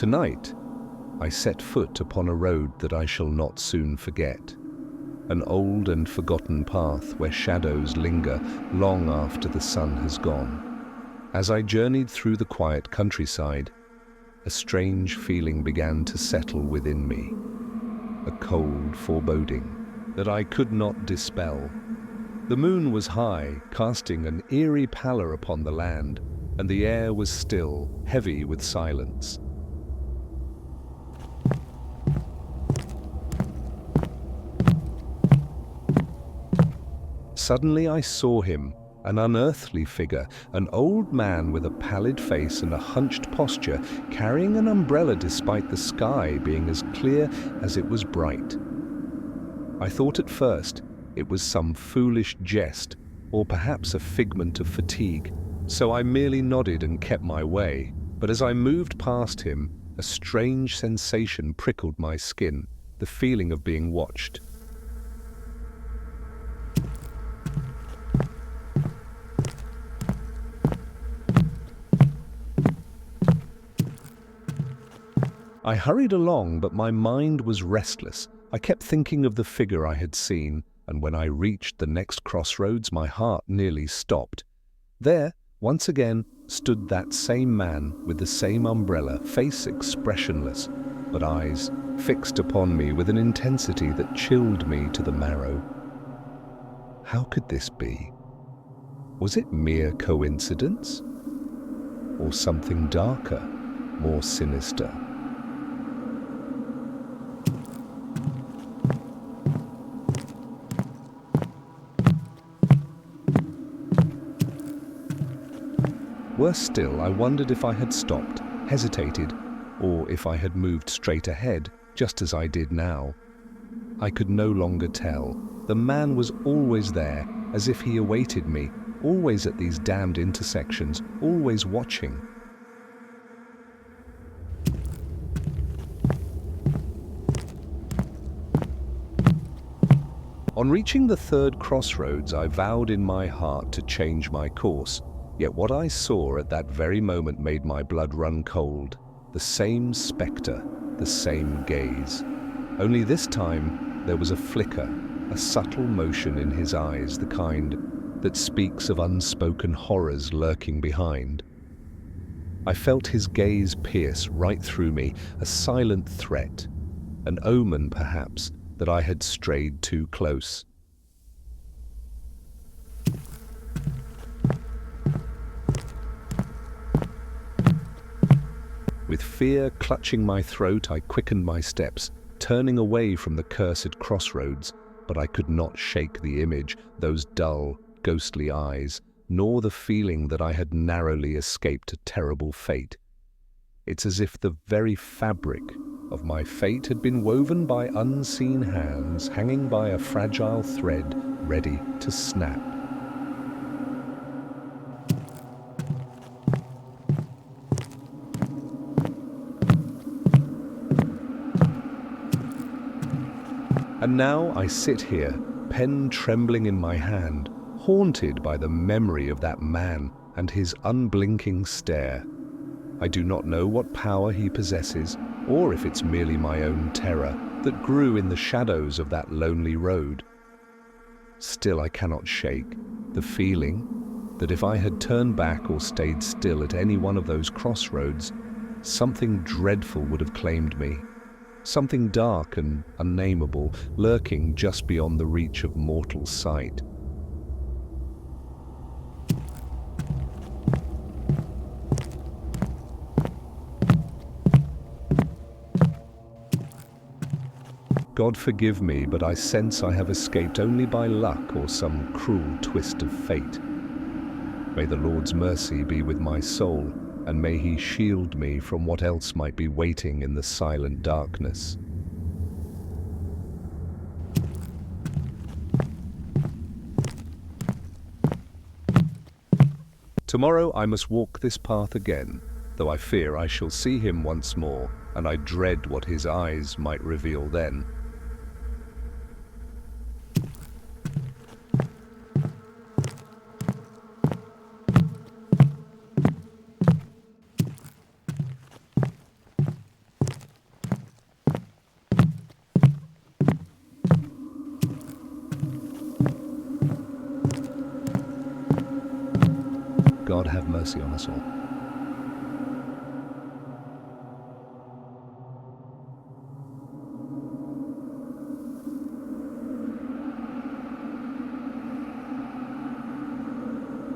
Tonight, I set foot upon a road that I shall not soon forget, an old and forgotten path where shadows linger long after the sun has gone. As I journeyed through the quiet countryside, a strange feeling began to settle within me, a cold foreboding that I could not dispel. The moon was high, casting an eerie pallor upon the land, and the air was still, heavy with silence. Suddenly I saw him, an unearthly figure, an old man with a pallid face and a hunched posture, carrying an umbrella despite the sky being as clear as it was bright. I thought at first it was some foolish jest, or perhaps a figment of fatigue, so I merely nodded and kept my way. But as I moved past him, a strange sensation prickled my skin, the feeling of being watched. I hurried along, but my mind was restless. I kept thinking of the figure I had seen, and when I reached the next crossroads, my heart nearly stopped. There, once again, stood that same man with the same umbrella, face expressionless, but eyes fixed upon me with an intensity that chilled me to the marrow. How could this be? Was it mere coincidence? Or something darker, more sinister? Worse still, I wondered if I had stopped, hesitated, or if I had moved straight ahead, just as I did now. I could no longer tell. The man was always there, as if he awaited me, always at these damned intersections, always watching. On reaching the third crossroads, I vowed in my heart to change my course. Yet what I saw at that very moment made my blood run cold. The same spectre, the same gaze. Only this time there was a flicker, a subtle motion in his eyes, the kind that speaks of unspoken horrors lurking behind. I felt his gaze pierce right through me, a silent threat, an omen perhaps that I had strayed too close. With fear clutching my throat, I quickened my steps, turning away from the cursed crossroads, but I could not shake the image, those dull, ghostly eyes, nor the feeling that I had narrowly escaped a terrible fate. It's as if the very fabric of my fate had been woven by unseen hands, hanging by a fragile thread, ready to snap. And now I sit here, pen trembling in my hand, haunted by the memory of that man and his unblinking stare. I do not know what power he possesses, or if it's merely my own terror that grew in the shadows of that lonely road. Still I cannot shake the feeling that if I had turned back or stayed still at any one of those crossroads, something dreadful would have claimed me. Something dark and unnameable, lurking just beyond the reach of mortal sight. God forgive me, but I sense I have escaped only by luck or some cruel twist of fate. May the Lord's mercy be with my soul, and may he shield me from what else might be waiting in the silent darkness. Tomorrow I must walk this path again, though I fear I shall see him once more, and I dread what his eyes might reveal then. have mercy on us all.